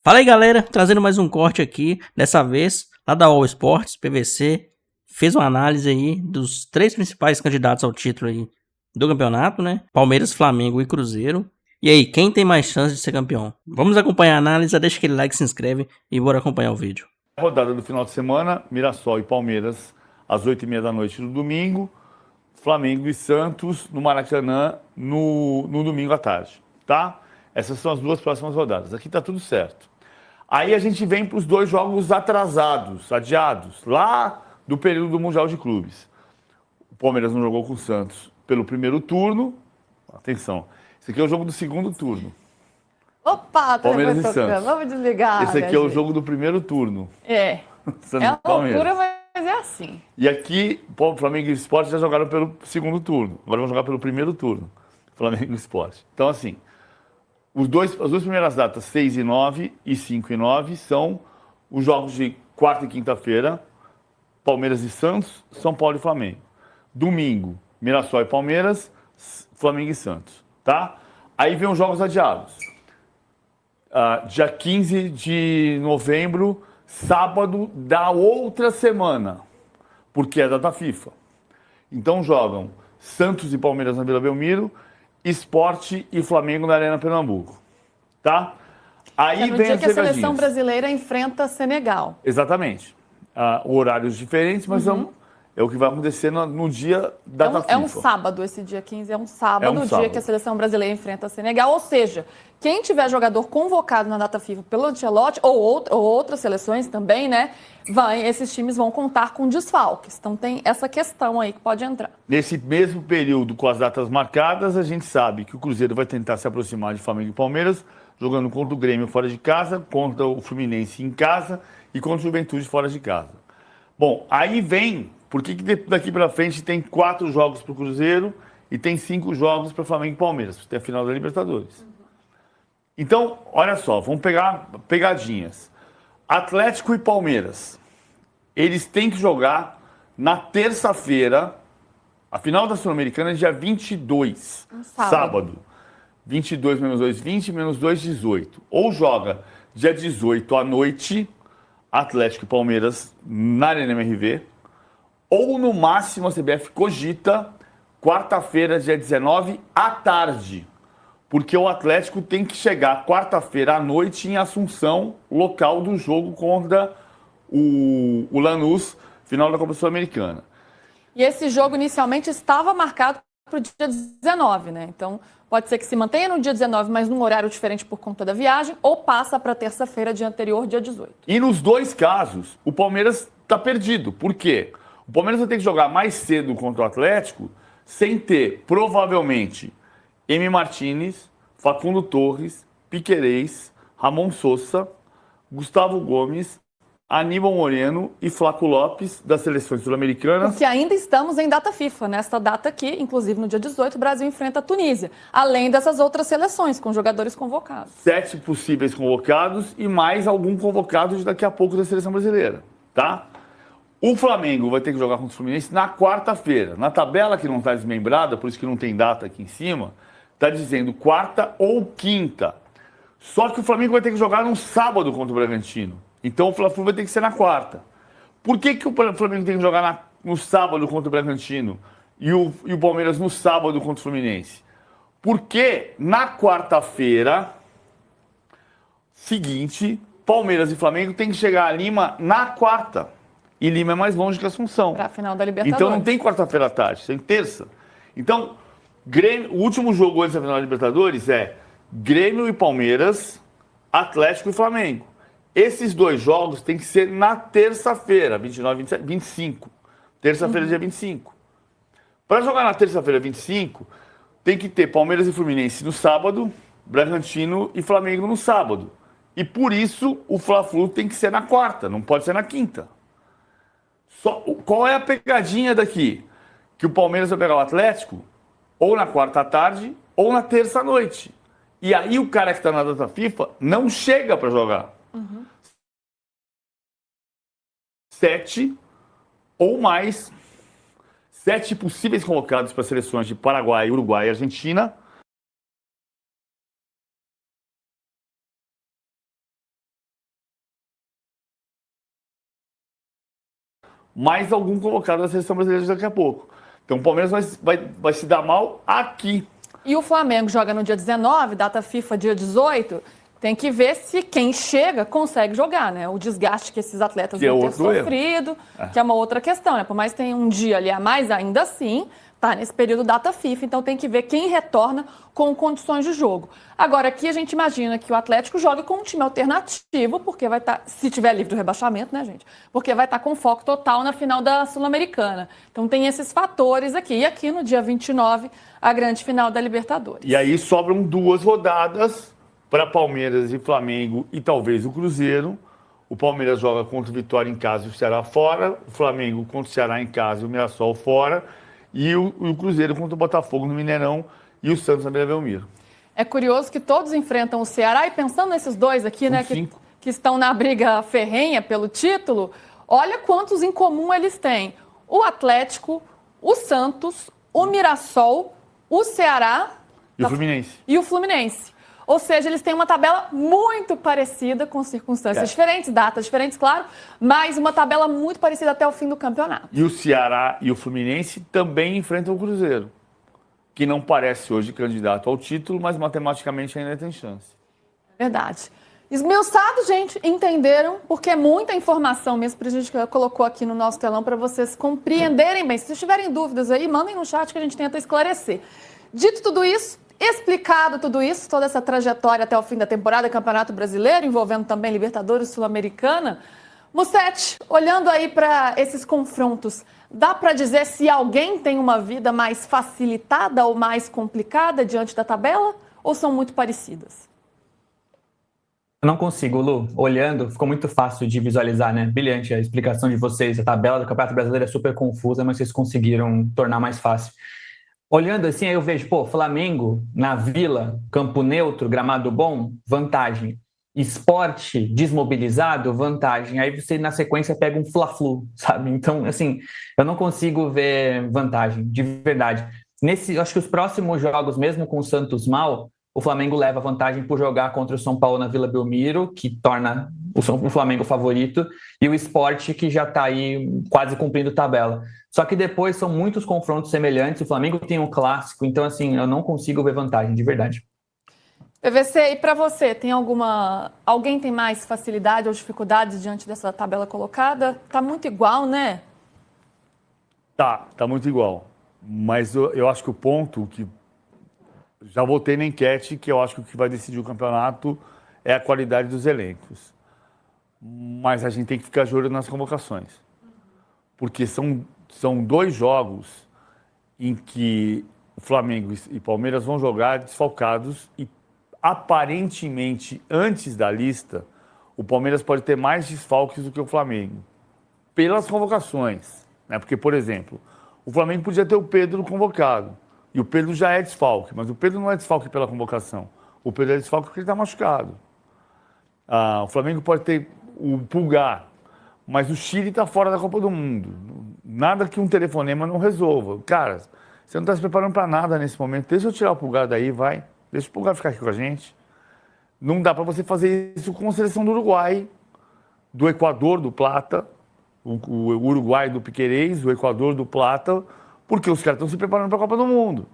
Fala aí, galera, trazendo mais um corte aqui, dessa vez lá da All Sports, PVC, fez uma análise aí dos três principais candidatos ao título aí do campeonato, né? Palmeiras, Flamengo e Cruzeiro. E aí, quem tem mais chance de ser campeão? Vamos acompanhar a análise, deixa aquele like, se inscreve e bora acompanhar o vídeo. Rodada do final de semana, Mirassol e Palmeiras, às 8h30 da noite no domingo, Flamengo e Santos no Maracanã no domingo à tarde, tá? Essas são as duas próximas rodadas. Aqui tá tudo certo. Aí a gente vem para os dois jogos atrasados, adiados, lá do período do Mundial de Clubes. O Palmeiras não jogou com o Santos pelo primeiro turno. Atenção, esse aqui é o jogo do segundo turno. Opa, Palmeiras e tocando. Santos. Vamos desligar. Esse aqui é o jogo do primeiro turno. É. Santos É e Palmeiras. loucura, mas é assim. E aqui, o Flamengo e o Sport já jogaram pelo segundo turno. Agora vão jogar pelo primeiro turno. Flamengo e Sport. Então, assim, as duas primeiras datas, 6 e 9 e 5 e 9, são os jogos de quarta e quinta-feira, Palmeiras e Santos, São Paulo e Flamengo. Domingo, Mirassol e Palmeiras, Flamengo e Santos, tá? Aí vem os jogos adiados. Dia 15 de novembro, sábado da outra semana, porque é data FIFA. Então jogam Santos e Palmeiras na Vila Belmiro, Sport e Flamengo na Arena Pernambuco, tá? Aí É no vem dia as que a seleção pegadinhas. brasileira enfrenta Senegal. Exatamente. Horários diferentes, mas é o que vai acontecer no dia da data FIFA. É um sábado, esse dia 15 é um sábado, É um o sábado. dia que a seleção brasileira enfrenta a Senegal. Ou seja, quem tiver jogador convocado na data FIFA pelo Ancelotti, ou outras seleções também, né? Esses times vão contar com desfalques. Então tem essa questão aí que pode entrar. Nesse mesmo período, com as datas marcadas, a gente sabe que o Cruzeiro vai tentar se aproximar de Flamengo e Palmeiras, jogando contra o Grêmio fora de casa, contra o Fluminense em casa e contra o Juventude fora de casa. Bom, aí vem, porque daqui para frente tem 4 jogos para o Cruzeiro e tem 5 jogos para Flamengo e Palmeiras, tem a final da Libertadores. Então, olha só, vamos pegar pegadinhas. Atlético e Palmeiras, eles têm que jogar na terça-feira, a final da Sul-Americana é dia 22, sábado. 22 menos 2, 20, menos 2, 18. Ou joga dia 18 à noite, Atlético e Palmeiras na Arena MRV, ou no máximo a CBF cogita quarta-feira, dia 19 à tarde, porque o Atlético tem que chegar quarta-feira à noite em Assunção, local do jogo contra o Lanús, final da Copa Sul-Americana. E esse jogo inicialmente estava marcado para o dia 19, né? Então pode ser que se mantenha no dia 19, mas num horário diferente por conta da viagem, ou passa para terça-feira, dia anterior, dia 18. E nos dois casos, o Palmeiras está perdido. Por quê? O Palmeiras vai ter que jogar mais cedo contra o Atlético, sem ter, provavelmente, M. Martínez, Facundo Torres, Piquerez, Ramon Sosa, Gustavo Gomes, Aníbal Moreno e Flaco Lopes, das seleções sul-americanas. Porque ainda estamos em data FIFA, nesta data aqui, inclusive no dia 18, o Brasil enfrenta a Tunísia, além dessas outras seleções, com jogadores convocados. 7 possíveis convocados e mais algum convocado de daqui a pouco da seleção brasileira, tá? O Flamengo vai ter que jogar contra o Fluminense na quarta-feira. Na tabela que não está desmembrada, por isso que não tem data aqui em cima, está dizendo quarta ou quinta. Só que o Flamengo vai ter que jogar no sábado contra o Bragantino. Então o Fla-Flu vai ter que ser na quarta. Por que o Flamengo tem que jogar no sábado contra o Bragantino e o Palmeiras no sábado contra o Fluminense? Porque na quarta-feira seguinte, Palmeiras e Flamengo tem que chegar a Lima na quarta. E Lima é mais longe que Assunção. Para a final da Libertadores. Então não tem quarta-feira à tarde, tem terça. Então, o último jogo antes da final da Libertadores é Grêmio e Palmeiras, Atlético e Flamengo. Esses dois jogos têm que ser na terça-feira, 29, 27, 25. Terça-feira, dia 25. Para jogar na terça-feira, 25, tem que ter Palmeiras e Fluminense no sábado, Bragantino e Flamengo no sábado. E por isso o Fla-Flu tem que ser na quarta, não pode ser na quinta. Qual é a pegadinha daqui? Que o Palmeiras vai pegar o Atlético ou na quarta à tarde ou na terça à noite. E aí o cara que está na data FIFA não chega para jogar. 7 ou mais 7 possíveis convocados para as seleções de Paraguai, Uruguai e Argentina mais algum colocado da seleção brasileira daqui a pouco. Então o Palmeiras vai se dar mal aqui. E o Flamengo joga no dia 19, data FIFA dia 18. Tem que ver se quem chega consegue jogar, né? O desgaste que esses atletas vão ter sofrido, que é uma outra questão, né? Por mais que tenha um dia ali a mais, ainda assim, tá nesse período data FIFA, então tem que ver quem retorna com condições de jogo. Agora, aqui a gente imagina que o Atlético joga com um time alternativo, porque vai estar, se tiver livre do rebaixamento, né, gente? Porque vai estar com foco total na final da Sul-Americana. Então tem esses fatores aqui. E aqui no dia 29, a grande final da Libertadores. E aí sobram 2 rodadas para Palmeiras e Flamengo e talvez o Cruzeiro. O Palmeiras joga contra o Vitória em casa e o Ceará fora. O Flamengo contra o Ceará em casa e o Mirassol fora. E o Cruzeiro contra o Botafogo no Mineirão e o Santos na Vila Belmiro. É curioso que todos enfrentam o Ceará e pensando nesses dois aqui, né, que estão na briga ferrenha pelo título, olha quantos em comum eles têm. O Atlético, o Santos, o Mirassol, o Ceará e o Fluminense. E o Fluminense. Ou seja, eles têm uma tabela muito parecida, com circunstâncias diferentes, datas diferentes, claro, mas uma tabela muito parecida até o fim do campeonato. E o Ceará e o Fluminense também enfrentam o Cruzeiro, que não parece hoje candidato ao título, mas matematicamente ainda tem chance. Verdade. Esmiuçado, gente, entenderam, porque é muita informação mesmo, que a gente colocou aqui no nosso telão para vocês compreenderem bem. Se vocês tiverem dúvidas aí, mandem no chat que a gente tenta esclarecer. Dito tudo isso, explicado tudo isso, toda essa trajetória até o fim da temporada do Campeonato Brasileiro, envolvendo também Libertadores Sul-Americana, Mussete, olhando aí para esses confrontos, dá para dizer se alguém tem uma vida mais facilitada ou mais complicada diante da tabela, ou são muito parecidas? Eu não consigo, Lu. Olhando, ficou muito fácil de visualizar, né? Brilhante a explicação de vocês. A tabela do Campeonato Brasileiro é super confusa, mas vocês conseguiram tornar mais fácil. Olhando assim, aí eu vejo, Flamengo na Vila, campo neutro, gramado bom, vantagem. Sport desmobilizado, vantagem. Aí você, na sequência, pega um Fla-Flu, sabe? Então, assim, eu não consigo ver vantagem, de verdade. Acho que os próximos jogos, mesmo com o Santos mal, o Flamengo leva vantagem por jogar contra o São Paulo na Vila Belmiro, que torna o Flamengo favorito, e o Sport, que já está aí quase cumprindo tabela. Só que depois são muitos confrontos semelhantes, o Flamengo tem um clássico, então assim, eu não consigo ver vantagem, de verdade. PVC, e para você, alguém tem mais facilidade ou dificuldades diante dessa tabela colocada? Tá muito igual, né? Tá muito igual. Mas eu acho que o ponto que já votei na enquete, que eu acho que o que vai decidir o campeonato é a qualidade dos elencos. Mas a gente tem que ficar de olho nas convocações. Porque são 2 jogos em que o Flamengo e Palmeiras vão jogar desfalcados e, aparentemente, antes da lista, o Palmeiras pode ter mais desfalques do que o Flamengo. Pelas convocações. Né? Porque, por exemplo, o Flamengo podia ter o Pedro convocado. E o Pedro já é desfalque, mas o Pedro não é desfalque pela convocação. O Pedro é desfalque porque ele está machucado. O Flamengo pode ter o Pulgar, mas o Chile está fora da Copa do Mundo. Nada que um telefonema não resolva. Cara, você não está se preparando para nada nesse momento. Deixa eu tirar o Pulgar daí, vai. Deixa o Pulgar ficar aqui com a gente. Não dá para você fazer isso com a seleção do Uruguai, do Equador, do Plata, o Uruguai do Piquerez, o Equador do Plata, porque os caras estão se preparando para a Copa do Mundo.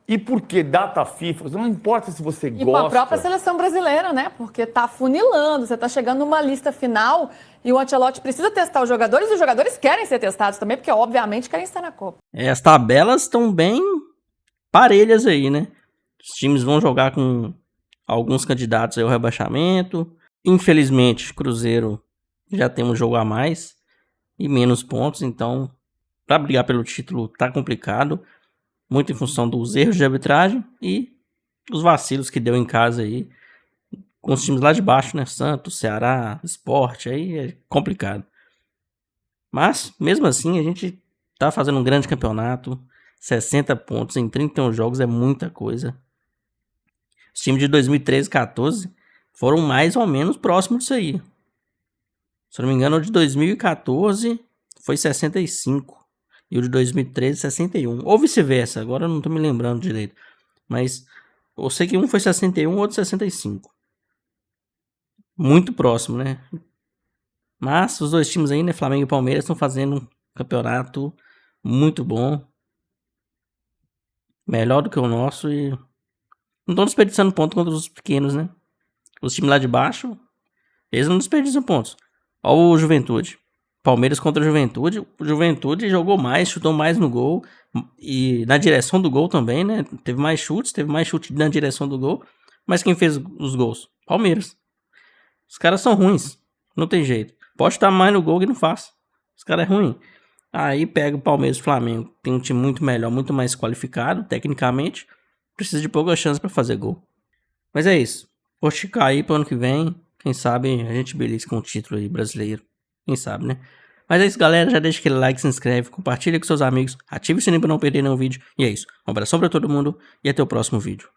E porque data FIFA, não importa se você gosta... E com a própria seleção brasileira, né? Porque tá funilando, você tá chegando numa lista final e o Ancelotti precisa testar os jogadores e os jogadores querem ser testados também, porque obviamente querem estar na Copa. As tabelas estão bem parelhas aí, né? Os times vão jogar com alguns candidatos ao rebaixamento. Infelizmente, Cruzeiro já tem um jogo a mais e menos pontos, então... Para brigar pelo título tá complicado, muito em função dos erros de arbitragem e os vacilos que deu em casa aí, com os times lá de baixo, né? Santos, Ceará, Sport, aí é complicado. Mas, mesmo assim, a gente tá fazendo um grande campeonato, 60 pontos em 31 jogos é muita coisa. Os times de 2013 e 2014 foram mais ou menos próximos disso aí. Se eu não me engano, o de 2014 foi 65. E o de 2013, 61. Ou vice-versa, agora eu não tô me lembrando direito. Mas eu sei que um foi 61, outro 65. Muito próximo, né? Mas os dois times aí, né, Flamengo e Palmeiras, estão fazendo um campeonato muito bom. Melhor do que o nosso e não estão desperdiçando ponto contra os pequenos, né? Os times lá de baixo, eles não desperdiçam pontos. Olha o Juventude. Palmeiras contra o Juventude. O Juventude jogou mais, chutou mais no gol. E na direção do gol também, né? Teve mais chutes na direção do gol. Mas quem fez os gols? Palmeiras. Os caras são ruins. Não tem jeito. Pode estar mais no gol que não faz. Os caras é ruim. Aí pega o Palmeiras e o Flamengo. Tem um time muito melhor, muito mais qualificado, tecnicamente. Precisa de poucas chances para fazer gol. Mas é isso. Vou esticar aí pro ano que vem. Quem sabe a gente belisca com o título aí brasileiro. Quem sabe, né? Mas é isso, galera. Já deixa aquele like, se inscreve, compartilha com seus amigos, ativa o sininho pra não perder nenhum vídeo. E é isso. Um abração pra todo mundo e até o próximo vídeo.